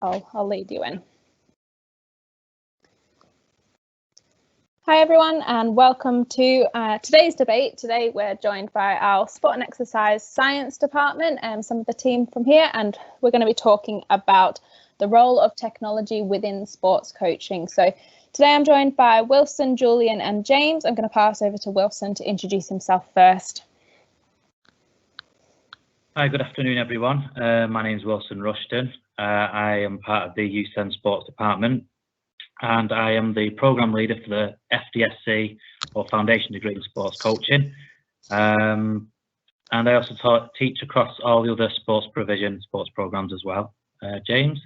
I'll lead you in. Hi everyone, and welcome to today's debate. Today we're joined by our Sport and Exercise Science department and some of the team from here, and we're going to be talking about the role of technology within sports coaching. So today I'm joined by Wilson, Julian and James. I'm going to pass over to Wilson to introduce himself first. Hi, good afternoon everyone. My name is Wilson Rushton. I am part of the UCEN Sports department, and I am the programme leader for the FDSC, or Foundation Degree in Sports Coaching. And I also teach across all the other sports provision, sports programmes as well. James?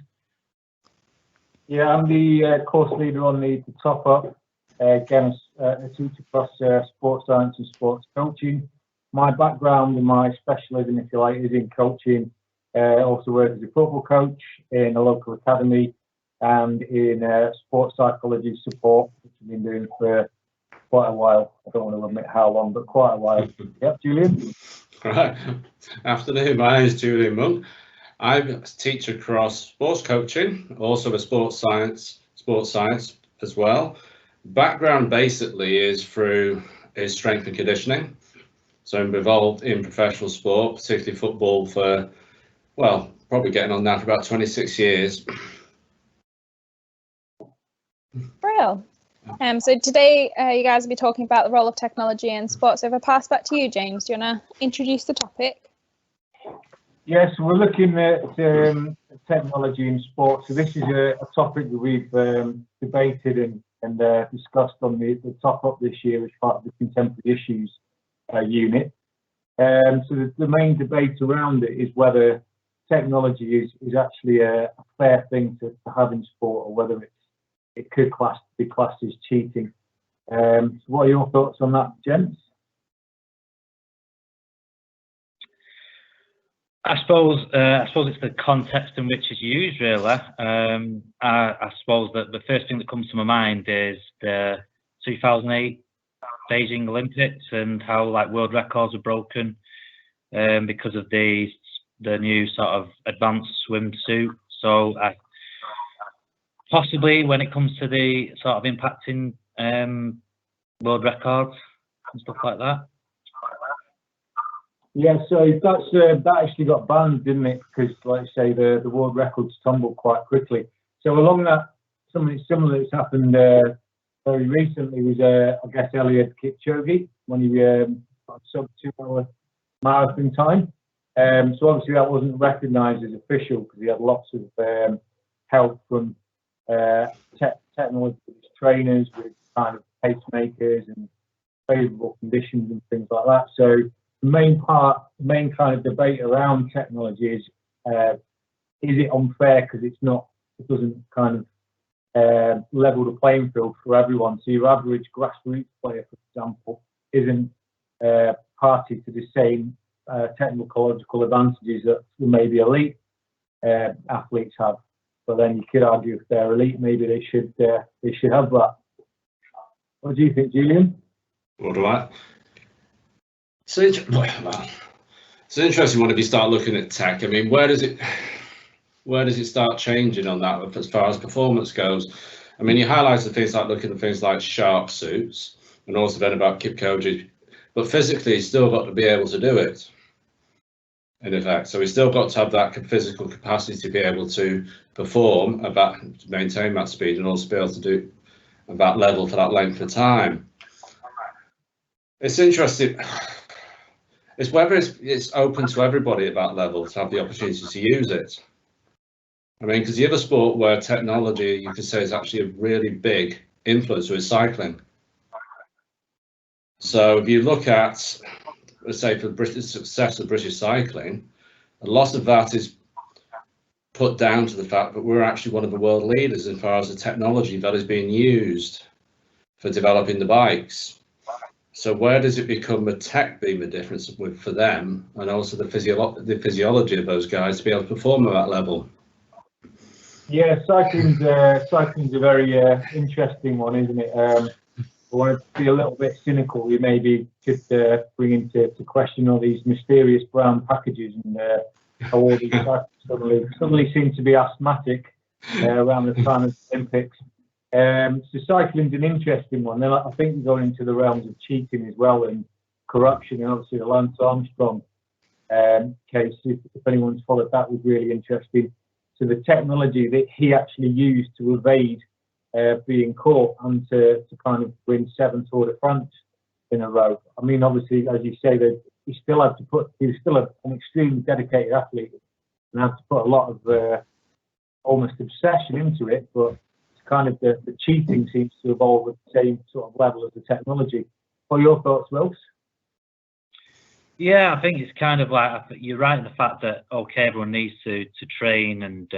Yeah, I'm the course leader on the top up. Again, I teach across sports science and sports coaching. My background and my specialism, if you like, is in coaching. Also work as a football coach in a local academy and in sports psychology support, which I've been doing for quite a while. I don't want to admit how long, but quite a while. Yep, Julian? Right. Afternoon, my name is Julian Monk. I teach across sports coaching, also with sports science as well. Background basically is strength and conditioning. So I'm involved in professional sport, particularly football for, well, probably getting on now for about 26 years. Brill. So today you guys will be talking about the role of technology in sports. So if I pass back to you, James, do you want to introduce the topic? Yes, we're looking at technology in sports. So this is a topic that we've debated and discussed on the top up this year as part of the contemporary issues unit. So the main debate around it is whether technology is actually a fair thing to have in sport, or whether it could be classed as cheating. So what are your thoughts on that, gents? I suppose it's the context in which it's used, really. I suppose that the first thing that comes to my mind is the 2008 Beijing Olympics and how world records were broken because of the new sort of advanced swimsuit. So possibly when it comes to the sort of impacting world records and stuff like that. Yeah, so that actually got banned, didn't it? Because, like I say, the world records tumbled quite quickly. So along that, something similar that's happened very recently was, I guess, Eliud Kipchoge, when he sub 2 hour marathon time. So obviously that wasn't recognised as official because he had lots of help from technology trainers with kind of pacemakers and favourable conditions and things like that. So the main kind of debate around technology is it unfair because it doesn't kind of level the playing field for everyone. So your average grassroots player, for example, isn't party to the same technological advantages that maybe elite athletes have. But then you could argue if they're elite, maybe they should have that. What do you think, Julian? What do I? So it's an interesting one if you start looking at tech. I mean, where does it start changing on that as far as performance goes? I mean, you highlighted things like looking at things like shark suits, and also then about Kipchoge, but physically he's still got to be able to do it, in effect. So he's still got to have that physical capacity to be able to perform to maintain that speed, and also be able to do at that level for that length of time. It's interesting. It's whether it's open to everybody at that level to have the opportunity to use it. I mean, because the other sport where technology, you could say, is actually a really big influence is cycling. So if you look at, let's say, for the British success of British cycling, a lot of that is put down to the fact that we're actually one of the world leaders as far as the technology that is being used for developing the bikes. So where does it become a tech being the difference for them, and also the physiology of those guys to be able to perform at that level? Yeah, cycling's a very interesting one, isn't it? I want to be a little bit cynical. We maybe could bring into question all these mysterious brown packages and how all these cyclists suddenly seem to be asthmatic around the time of the Olympics. So cycling's an interesting one. Then I think we're going into the realms of cheating as well and corruption, and obviously the Lance Armstrong case. If anyone's followed that, was really interesting. So the technology that he actually used to evade being caught and to kind of win 7 Tour de France in a row. I mean, obviously, as you say, that he was still an extremely dedicated athlete and had to put a lot of almost obsession into it, but kind of the cheating seems to evolve at the same sort of level as the technology. What are your thoughts, Wills? Yeah, I think it's kind of like, you're right in the fact that, okay, everyone needs to train and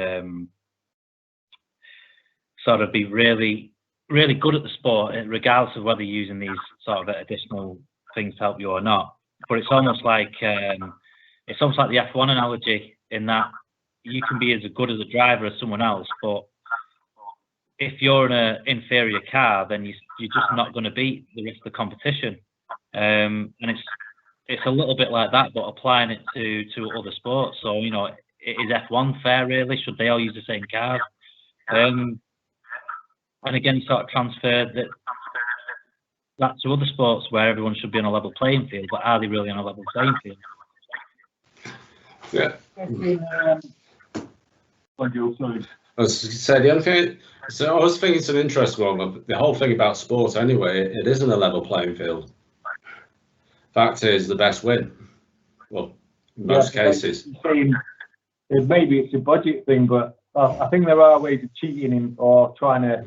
sort of be really, really good at the sport, regardless of whether you're using these sort of additional things to help you or not. But it's almost like the F1 analogy, in that you can be as good as a driver as someone else, but if you're in an inferior car, then you're just not going to beat the rest of the competition. And it's a little bit like that, but applying it to other sports. So, you know, is F1 fair, really? Should they all use the same cars? And again, sort of transfer that to other sports where everyone should be on a level playing field, but are they really on a level playing field? Yeah. I was to say the only thing. So I was thinking it's an interesting one, but the whole thing about sport anyway, it isn't a level playing field. Fact is, the best win. Well, in most cases. Maybe it's a budget thing, but I think there are ways of cheating or trying to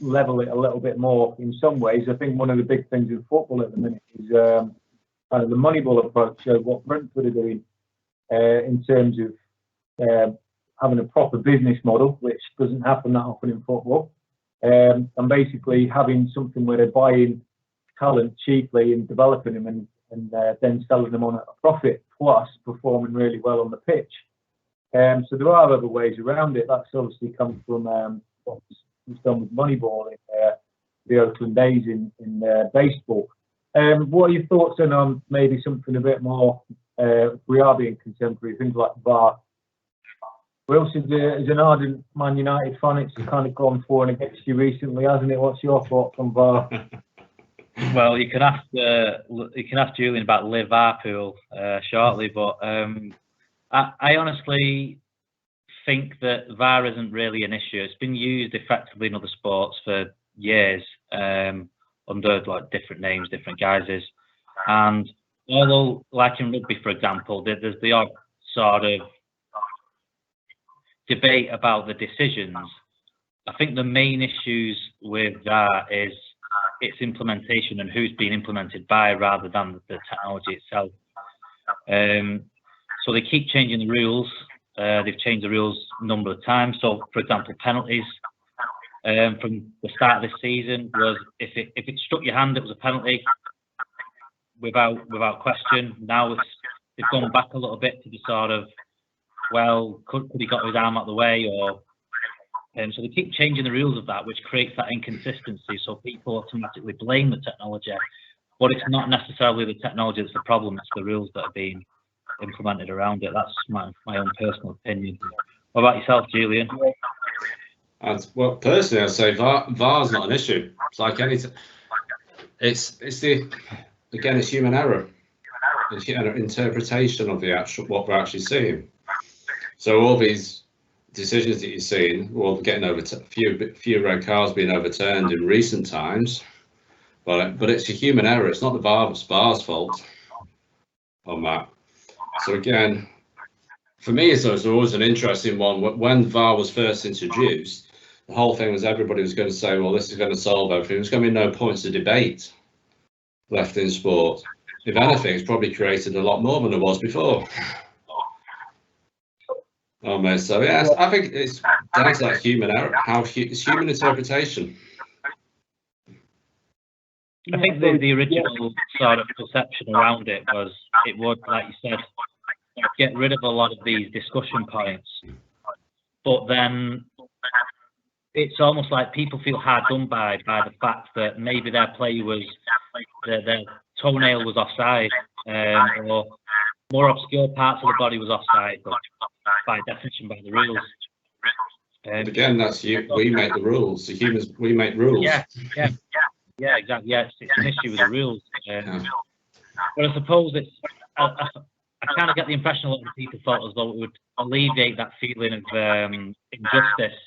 level it a little bit more in some ways. I think one of the big things in football at the minute is kind of the Moneyball approach, what Brentford are doing in terms of having a proper business model, which doesn't happen that often in football, and basically having something where they're buying talent cheaply and developing them and then selling them on at a profit, plus performing really well on the pitch. So there are other ways around it. That's obviously come from what was done with Moneyball in the Oakland A's in baseball. What are your thoughts on maybe something a bit more, if we are being contemporary, things like VAR? Wilson, as an ardent Man United fan, it's kind of gone for and against you recently, hasn't it? What's your thoughts on VAR? Well, you can ask Julian about Liverpool shortly, but I honestly think that VAR isn't really an issue. It's been used effectively in other sports for years under like different names, different guises, and although, like in rugby, for example, there's the odd sort of debate about the decisions. I think the main issues with that is its implementation and who's being implemented by, rather than the technology itself. So they keep changing the rules. They've changed the rules a number of times. So, for example, penalties from the start of this season was if it struck your hand, it was a penalty without question. Now they've gone back a little bit to the sort of, well, could he got his arm out of the way, or so they keep changing the rules of that, which creates that inconsistency. So people automatically blame the technology, but it's not necessarily the technology that's the problem. It's the rules that are being implemented around it. That's my own personal opinion. What about yourself, Julian? Well, personally, I'd say VAR's not an issue. It's like anything. It's human error. It's interpretation of the actual what we're actually seeing. So all these decisions that you're seeing, well, getting over few red cards being overturned in recent times, but it's a human error. It's not the VAR's fault on that. So again, for me, it's always an interesting one. When VAR was first introduced, the whole thing was everybody was going to say, well, this is going to solve everything. There's going to be no points of debate left in sport. If anything, it's probably created a lot more than there was before. So yes, I think it's down to that human error. It's human interpretation. I think the original sort of perception around it was it would, like you said, get rid of a lot of these discussion points. But then it's almost like people feel hard done by the fact that maybe their play was, their toenail was offside, or more obscure parts of the body was offside, but by definition, by the rules. But again, that's you. We make the rules. The humans, we make rules. Yeah, exactly. Yeah, it's an issue with the rules. But I suppose it's. I kind of get the impression a lot of people thought as though it would alleviate that feeling of injustice.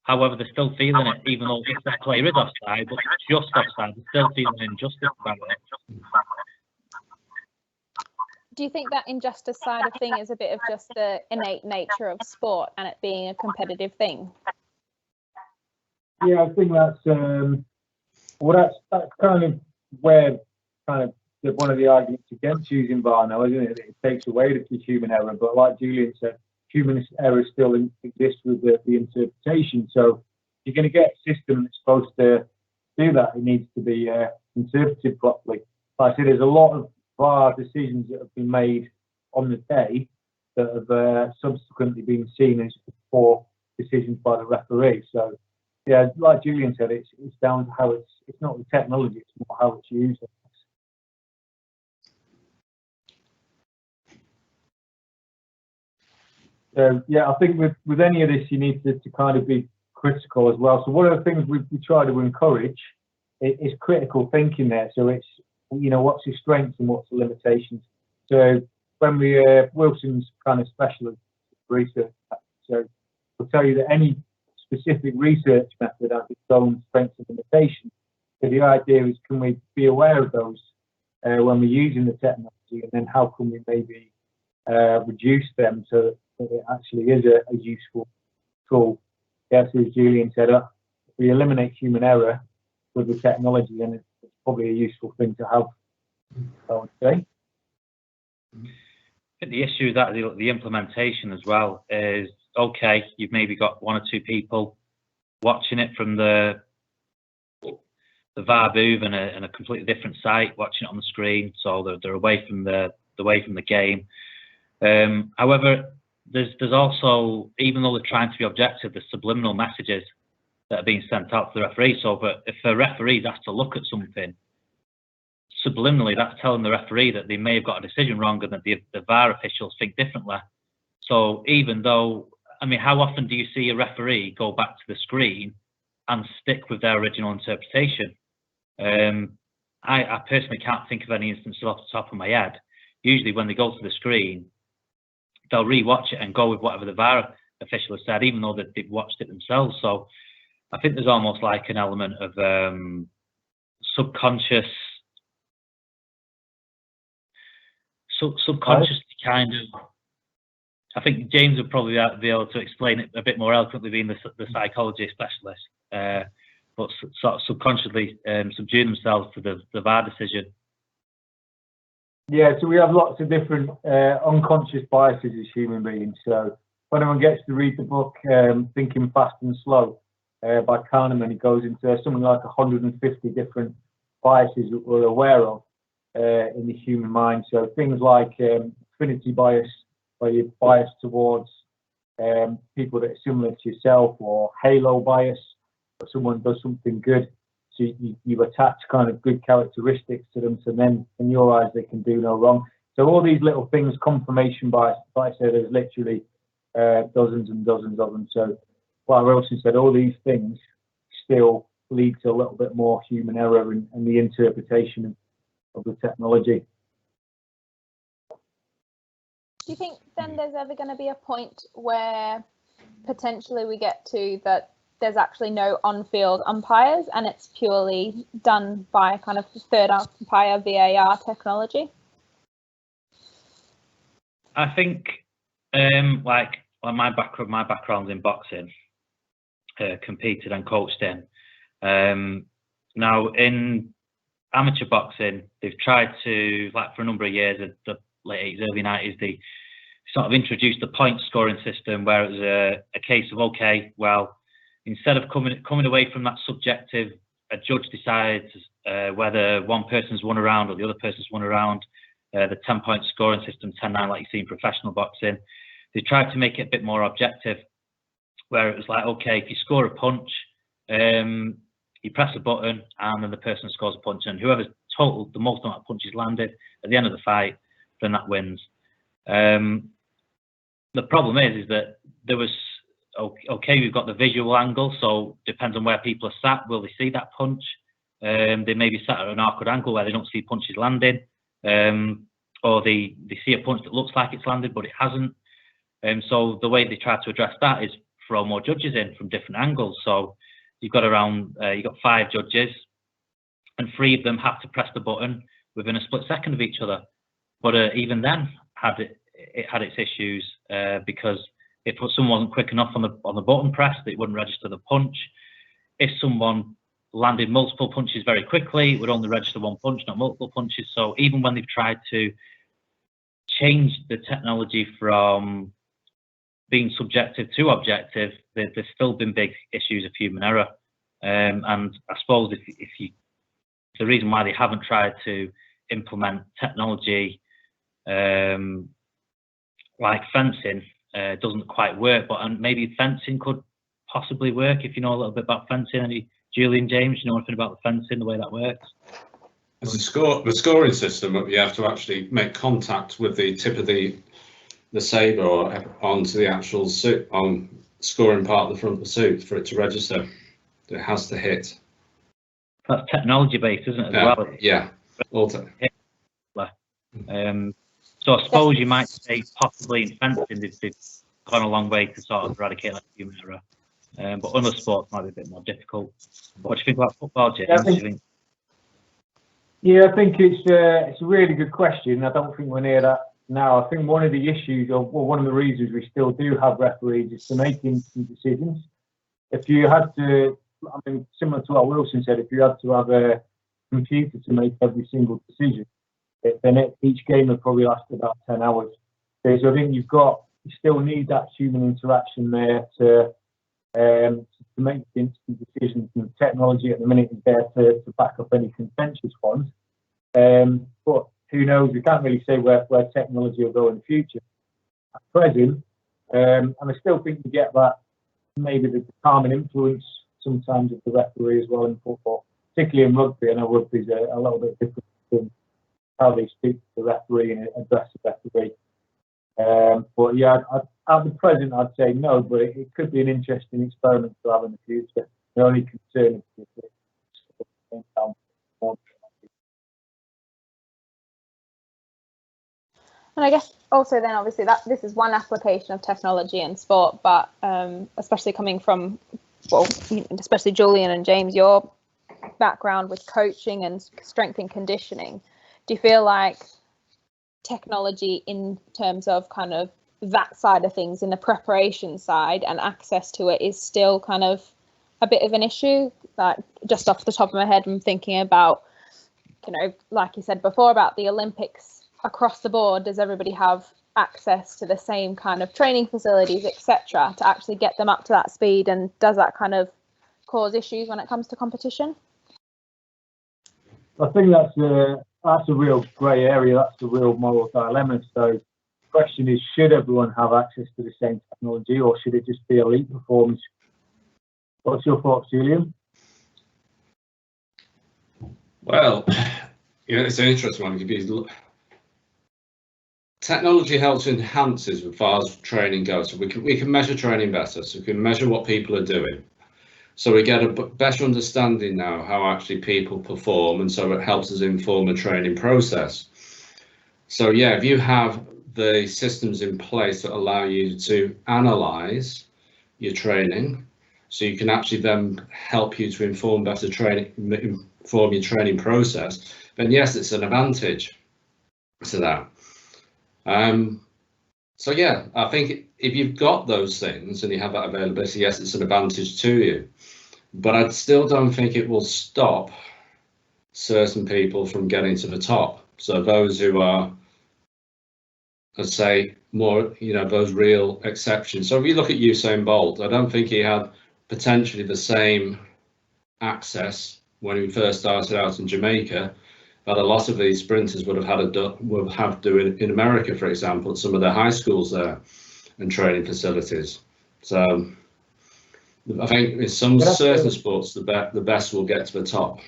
However, they're still feeling it, even though if the player is offside, but just offside, they're still feeling injustice about it. Do you think that injustice side of thing is a bit of just the innate nature of sport and it being a competitive thing? Yeah, I think that's that's kind of where one of the arguments against using VAR now, isn't it? It takes away the human error, but like Julian said, human error still exists with the interpretation. So you're going to get a system that's supposed to do that. It needs to be interpreted properly. Like I said, there's a lot of VAR decisions that have been made on the day that have subsequently been seen as poor decisions by the referee. So yeah, like Julian said, it's down to how it's not the technology, it's more how it's used. So yeah, I think with any of this, you need to kind of be critical as well. So one of the things we try to encourage is critical thinking there. So it's, what's your strengths and what's the limitations. So when Wilson's kind of specialist research, so we'll tell you that any specific research method has its own strengths and limitations. So the idea is, can we be aware of those when we're using the technology, and then how can we maybe reduce them so that it actually is a useful tool? Yes, as Julian said, if we eliminate human error with the technology, then it's probably a useful thing to have, I would say. I think the issue is that the implementation as well is, okay, you've maybe got one or two people watching it from the VAR booth and a completely different site, watching it on the screen, so they're away from the game. However, there's also, even though they're trying to be objective, there's subliminal messages that are being sent out to the referee. So if a referee has to look at something, subliminally, that's telling the referee that they may have got a decision wrong and that the VAR officials think differently. So even though, I mean, how often do you see a referee go back to the screen and stick with their original interpretation? I personally can't think of any instances off the top of my head. Usually when they go to the screen, they'll re-watch it and go with whatever the VAR official has said, even though they've watched it themselves. So I think there's almost like an element of subconscious kind of. I think James would probably be able to explain it a bit more eloquently, being the psychology specialist, but sort of subconsciously subdue themselves to the VAR decision. Yeah, so we have lots of different unconscious biases as human beings. So when anyone gets to read the book Thinking Fast and Slow by Kahneman, it goes into something like 150 different biases that we're aware of in the human mind. So things like affinity bias, where you're biased towards people that are similar to yourself, or halo bias, where someone does something good, so you attach kind of good characteristics to them, so then in your eyes they can do no wrong. So all these little things, confirmation bias, like I said, there's literally dozens and dozens of them. So like Wilson said, all these things still lead to a little bit more human error in the interpretation of the technology. Do you think then there's ever going to be a point where potentially we get to that there's actually no on-field umpires and it's purely done by kind of third umpire VAR technology? I think like my background's in boxing, competed and coached in. Now in amateur boxing, they've tried to, like for a number of years, the late 80s, early 90s, they sort of introduced the point scoring system where it was a case of, okay, well, instead of coming away from that subjective, a judge decides whether one person's won a round or the other person's won a round, the 10-point scoring system, 10-9, like you see in professional boxing. They tried to make it a bit more objective, where it was like, okay, if you score a punch, you press a button and then the person scores a punch, and whoever's totaled the most amount of punches landed at the end of the fight, then that wins. The problem is that there was okay, we've got the visual angle, so depends on where people are sat, will they see that punch? They may be sat at an awkward angle where they don't see punches landing, or they see a punch that looks like it's landed but it hasn't. So the way they try to address that is throw more judges in from different angles. So you've got 5 judges, and 3 of them have to press the button within a split second of each other. But even then, it had its issues, because if someone wasn't quick enough on the button press, it wouldn't register the punch. If someone landed multiple punches very quickly, it would only register 1 punch, not multiple punches. So even when they've tried to change the technology from being subjective to objective, there's still been big issues of human error. And I suppose if the reason why they haven't tried to implement technology like fencing doesn't quite work, but maybe fencing could possibly work if you know a little bit about fencing. Any Julian, James, you know anything about the fencing, the way that works? It's the scoring system. You have to actually make contact with the tip of the sabre or onto the actual suit on scoring part of the front of the suit for it to register. It has to hit. That's technology based, isn't it? Yeah, well? Yeah. So I suppose you might say possibly in fencing they've gone a long way to sort of eradicate that human error. But other sports might be a bit more difficult. What do you think about football, James? I think it's a really good question. I don't think we're near that now. I think one of the issues, or one of the reasons we still do have referees, is to make instant decisions. If you had to, I mean, similar to what Wilson said, if you had to have a computer to make every single decision, then each game would probably last about 10 hours. So I think you still need that human interaction there to make instant decisions. And technology at the minute is there to back up any contentious ones. But who knows? We can't really say where technology will go in the future. At present, and I still think you get that maybe the calming influence sometimes of the referee as well in football, particularly in rugby. I know rugby's a little bit different from how they speak to the referee and address the referee. But yeah, at the present, I'd say no, but it could be an interesting experiment to have in the future. The only concern is And I guess also then obviously that this is one application of technology in sport, but especially coming from, well, especially Julian and James, your background with coaching and strength and conditioning, do you feel like technology in terms of kind of that side of things in the preparation side and access to it is still kind of a bit of an issue? Like just off the top of my head, I'm thinking about, like you said before about the Olympics across the board, does everybody have access to the same kind of training facilities, etc., to actually get them up to that speed, and does that kind of cause issues when it comes to competition? I think that's a real grey area. That's a real moral dilemma. So the question is, should everyone have access to the same technology, or should it just be elite performance? What's your thoughts, Julian? Well, it's an interesting one because technology helps enhance as far as training goes. So we can measure training better, so we can measure what people are doing. So we get a better understanding now how actually people perform, and so it helps us inform a training process. So yeah, if you have the systems in place that allow you to analyze your training, so you can actually then help you to inform better training, inform your training process, then yes, it's an advantage to that. So yeah, I think if you've got those things and you have that availability, yes, it's an advantage to you. But I still don't think it will stop certain people from getting to the top. So those who are, let's say, more, those real exceptions. So if you look at Usain Bolt, I don't think he had potentially the same access when he first started out in Jamaica that a lot of these sprinters would have to in America, for example, at some of their high schools there and training facilities. So I think in some certain sports, the best will get to the top.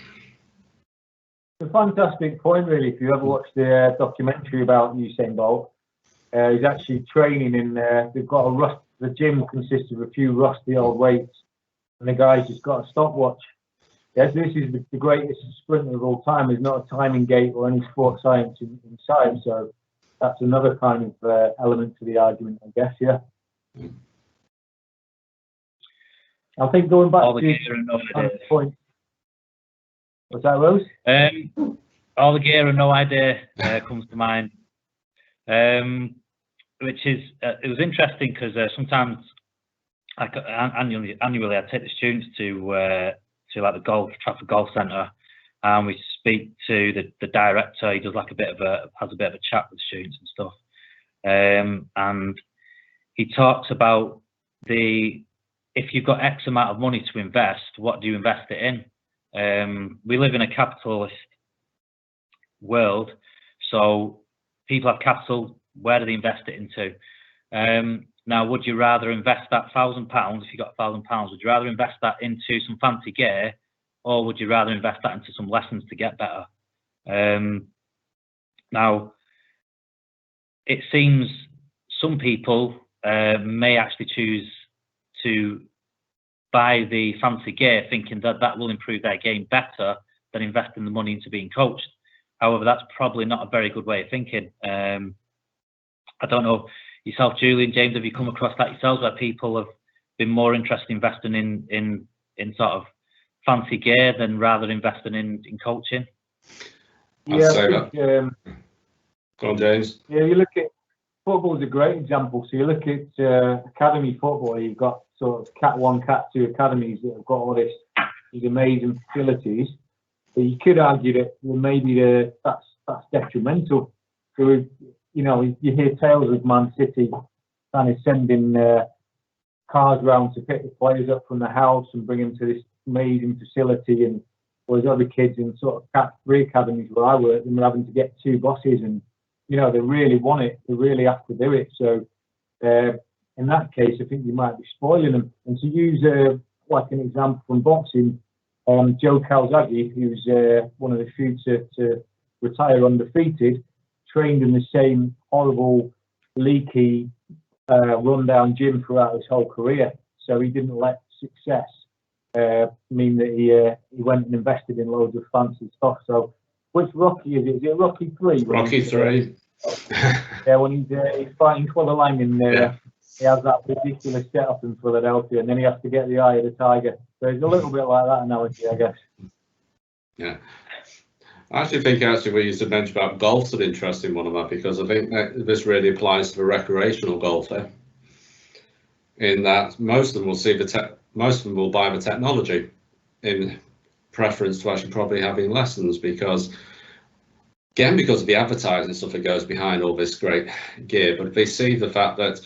It's a fantastic point, really. If you ever watched the documentary about Usain Bolt, he's actually training in. They've got a the gym consists of a few rusty old weights, and the guy's just got a stopwatch. Yes, this is the greatest sprinter of all time. There's not a timing gate or any sports science inside, so that's another kind of element to the argument, I guess. Yeah. I think going back all the to gear and no the idea. point. What's that, Rose? All the gear and no idea comes to mind, which is it was interesting because sometimes annually I take the students to like the Trafford Golf Centre, and we speak to the director. He does like has a bit of a chat with students and stuff, and he talks about if you've got X amount of money to invest, what do you invest it in? We live in a capitalist world, so people have capital. Where do they invest it into? Now, would you rather invest that £1,000 if you got £1,000? Would you rather invest that into some fancy gear, or would you rather invest that into some lessons to get better? Now, it seems some people may actually choose to buy the fancy gear, thinking that will improve their game better than investing the money into being coached. However, that's probably not a very good way of thinking. I don't know, yourself, Julian, James, have you come across that yourselves, where people have been more interested in investing in sort of fancy gear than rather investing in coaching? Yeah, I'd say that. Go on, James. Yeah, you look at football is a great example. So you look at academy football, you've got sort of Cat 1, Cat 2 academies that have got all these amazing facilities. But you could argue that maybe that's detrimental. So, you know, you hear tales of Man City kind of sending cars around to pick the players up from the house and bring them to this amazing facility, and whereas other kids in sort of Cat 3 academies where I work, they're having to get 2 buses, and you know, they really want it, they really have to do it. So in that case, I think you might be spoiling them. And to use like an example from boxing, Joe Calzaghe, who's one of the few to retire undefeated, trained in the same horrible, leaky, rundown gym throughout his whole career. So he didn't let success mean that he went and invested in loads of fancy stuff. So which Rocky is it? Is it Rocky 3? Rocky 3. Yeah, when he's fighting Clubber Lang, and he has that ridiculous setup in Philadelphia, and then he has to get the eye of the tiger. So it's a little bit like that analogy, I guess. Yeah. I actually think we used to mention about golf's an interesting one of that, because I think that this really applies to the recreational golfer, in that most of them will buy the technology in preference to actually probably having lessons, because of the advertising stuff that goes behind all this great gear. But if they see the fact that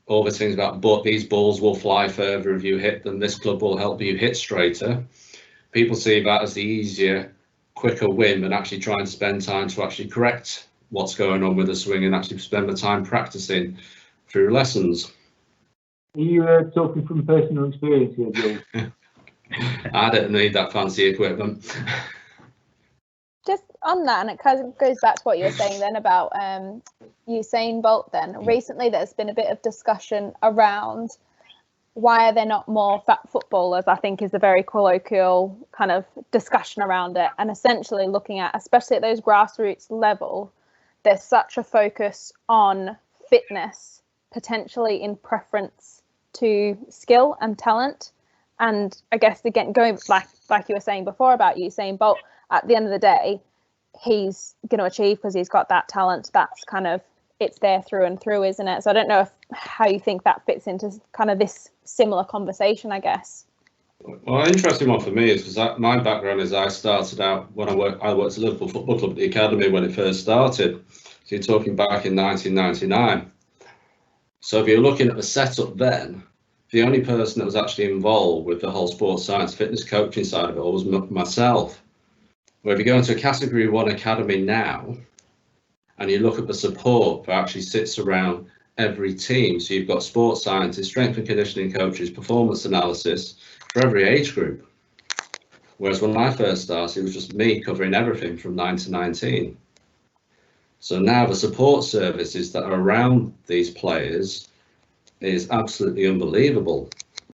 all the things about, but these balls will fly further if you hit them, this club will help you hit straighter, people see that as the easier, quicker win than actually trying to spend time to actually correct what's going on with the swing and actually spend the time practicing through lessons. Are you talking from personal experience here, Joe? I don't need that fancy equipment. Just on that, and it kind of goes back to what you were saying then about Usain Bolt then. Recently there's been a bit of discussion around why are there not more fat footballers, I think is a very colloquial kind of discussion around it. And essentially looking at, especially at those grassroots level, there's such a focus on fitness, potentially in preference to skill and talent. And I guess, again, going like you were saying before about Usain Bolt, at the end of the day, he's going to achieve because he's got that talent. That's kind of, it's there through and through, isn't it? So I don't know how you think that fits into kind of this similar conversation, I guess. Well, an interesting one for me is because my background is I started out when I worked at Liverpool Football Club at the academy when it first started. So you're talking back in 1999. So if you're looking at the setup then, the only person that was actually involved with the whole sports science fitness coaching side of it all was myself. Where if you go into a category 1 academy now, and you look at the support that actually sits around every team, so you've got sports scientists, strength and conditioning coaches, performance analysis for every age group. Whereas when I first started, it was just me covering everything from 9 to 19. So now the support services that are around these players is absolutely unbelievable.